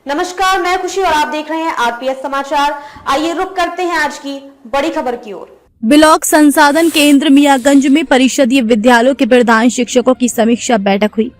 नमस्कार, मैं खुशी और आप देख रहे हैं आरपीएस समाचार। आइए रुक करते हैं आज की बड़ी खबर की ओर। ब्लॉक संसाधन केंद्र मियागंज में परिषदीय विद्यालयों के प्रधान शिक्षकों की समीक्षा बैठक हुई।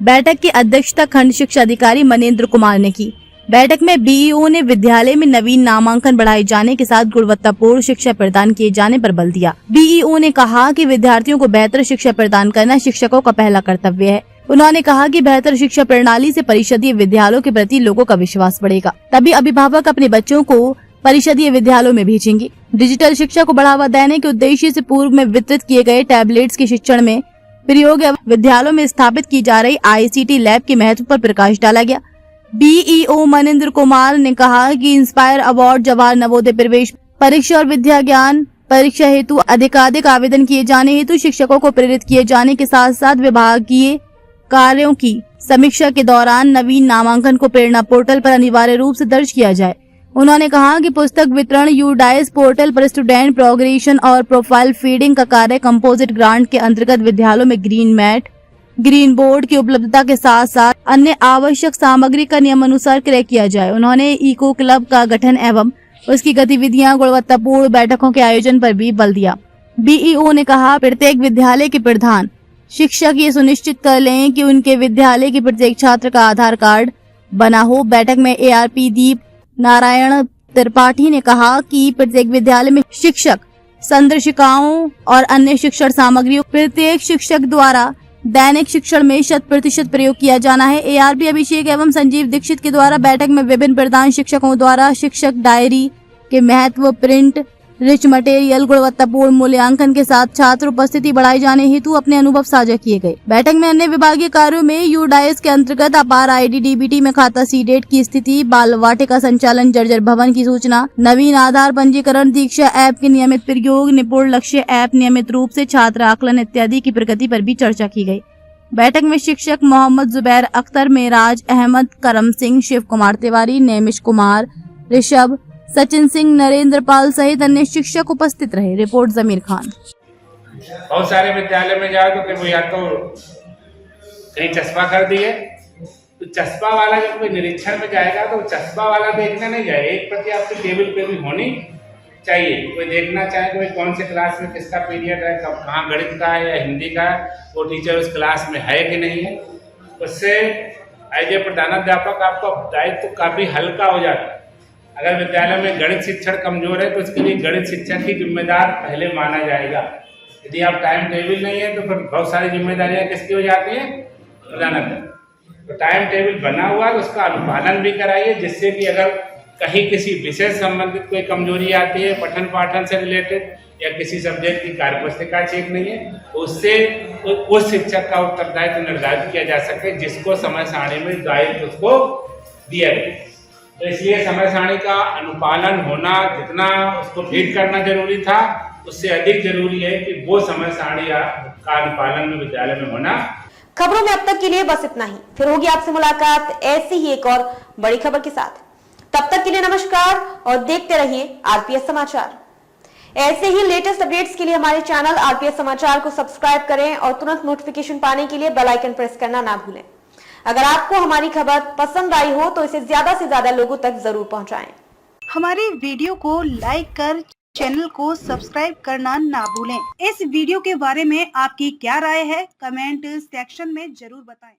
बैठक की अध्यक्षता खंड शिक्षा अधिकारी मनेंद्र कुमार ने की। बैठक में बीईओ ने विद्यालय में नवीन नामांकन बढ़ाए जाने के साथ गुणवत्तापूर्ण शिक्षा प्रदान किए जाने पर बल दिया। बीईओ ने कहा कि विद्यार्थियों को बेहतर शिक्षा प्रदान करना शिक्षकों का पहला कर्तव्य है। उन्होंने कहा कि बेहतर शिक्षा प्रणाली से परिषदीय विद्यालयों के प्रति लोगों का विश्वास बढ़ेगा, तभी अभिभावक अपने बच्चों को परिषदीय विद्यालयों में भेजेंगे। डिजिटल शिक्षा को बढ़ावा देने के उद्देश्य से पूर्व में वितरित किए गए टैबलेट्स के शिक्षण में प्रयोग एवं विद्यालयों में स्थापित की जा रही आईसीटी लैब के महत्व पर प्रकाश डाला गया। बीईओ मनेंद्र कुमार ने कहा कि इंस्पायर अवार्ड, जवाहर नवोदय प्रवेश परीक्षा और विद्या ज्ञान परीक्षा हेतु अधिकाधिक आवेदन किए जाने हेतु शिक्षकों को प्रेरित किए जाने के साथ साथ विभागीय कार्यों की समीक्षा के दौरान नवीन नामांकन को प्रेरणा पोर्टल पर अनिवार्य रूप से दर्ज किया जाए। उन्होंने कहा कि पुस्तक वितरण यूडाइस पोर्टल पर स्टूडेंट प्रोग्रेशन और प्रोफाइल फीडिंग का कार्य कंपोजिट ग्रांट के अंतर्गत विद्यालयों में ग्रीन मैट, ग्रीन बोर्ड की उपलब्धता के साथ साथ अन्य आवश्यक सामग्री का नियमानुसार क्रय किया जाए। उन्होंने इको क्लब का गठन एवं उसकी गतिविधियां, गुणवत्तापूर्ण बैठकों के आयोजन पर भी बल दिया। बीईओ ने कहा, प्रत्येक विद्यालय के प्रधान शिक्षक ये सुनिश्चित कर लें कि उनके विद्यालय के प्रत्येक छात्र का आधार कार्ड बना हो। बैठक में एआरपी दीप नारायण त्रिपाठी ने कहा कि प्रत्येक विद्यालय में शिक्षक संदर्शिकाओं और अन्य शिक्षण सामग्रियों प्रत्येक शिक्षक द्वारा दैनिक शिक्षण में 100% प्रयोग किया जाना है। एआरपी अभिषेक एवं संजीव दीक्षित के द्वारा बैठक में विभिन्न प्रधान शिक्षकों द्वारा शिक्षक डायरी के महत्व, प्रिंट रिच मटेरियल, गुणवत्तापूर्ण मूल्यांकन के साथ छात्र उपस्थिति बढ़ाए जाने हेतु अपने अनुभव साझा किए गए। बैठक में अन्य विभागीय कार्यों में यूडाइस के अंतर्गत अपार आईडी डीबीटी में खाता सीडेट की स्थिति, बाल वाटिका संचालन, जर्जर भवन की सूचना, नवीन आधार पंजीकरण, दीक्षा ऐप के नियमित प्रयोग, निपुण लक्ष्य ऐप नियमित रूप से छात्र आकलन इत्यादि की प्रगति पर भी चर्चा की गयी। बैठक में शिक्षक मोहम्मद जुबैर अख्तर, मेराज अहमद, करम सिंह, शिव कुमार तिवारी, नेमिश कुमार, ऋषभ, सचिन सिंह, नरेंद्र पाल सहित अन्य शिक्षक उपस्थित रहे। रिपोर्ट जमीर खान। बहुत सारे विद्यालय में जाओ तो वो या तो कहीं चश्मा कर दिए, तो चश्मा वाला जब कोई निरीक्षण में जाएगा तो चश्मा वाला देखने नहीं जाए। एक प्रति आपकी टेबल पे भी होनी चाहिए। कोई देखना चाहे कोई कौन से क्लास में किसका पीरियड है, कब कहाँ गणित का है या हिंदी का है, वो टीचर उस क्लास में है कि नहीं है। उससे एज ए प्रधानाध्यापक आपका दायित्व काफ़ी हल्का हो जाता है। अगर विद्यालय में गणित शिक्षण कमजोर है तो उसके लिए गणित शिक्षक ही जिम्मेदार पहले माना जाएगा। यदि आप टाइम टेबल नहीं है तो फिर बहुत सारी जिम्मेदारियां किसकी हो जाती हैं, प्रधानाध्यापक। तो टाइम टेबल बना हुआ है, उसका अनुपालन भी कराइए, जिससे कि अगर कहीं किसी विषय संबंधित कोई कमजोरी आती है, पठन पाठन से रिलेटेड या किसी सब्जेक्ट की कार्यपुस्तिका चेक नहीं है, उससे उस शिक्षक का उत्तरदायित्व निर्धारित किया जा सके, जिसको समय सारणी में दायित्व उसको दिया गया। तो इसलिए समय सारणी का अनुपालन होना, जितना उसको भेद करना जरूरी था, उससे अधिक जरूरी है कि वो समय सारणी का अनुपालन में विद्यालय में होना। खबरों में अब तक के लिए बस इतना ही। फिर होगी आपसे मुलाकात ऐसी ही एक और बड़ी खबर के साथ। तब तक के लिए नमस्कार और देखते रहिए आरपीएस समाचार। ऐसे ही लेटेस्ट अपडेट्स के लिए हमारे चैनल आरपीएस समाचार को सब्सक्राइब करें और तुरंत नोटिफिकेशन पाने के लिए बेल आइकन प्रेस करना ना भूलें। अगर आपको हमारी खबर पसंद आई हो तो इसे ज्यादा से ज्यादा लोगों तक जरूर पहुंचाएं। हमारे वीडियो को लाइक कर चैनल को सब्सक्राइब करना ना भूलें। इस वीडियो के बारे में आपकी क्या राय है, कमेंट सेक्शन में जरूर बताएं।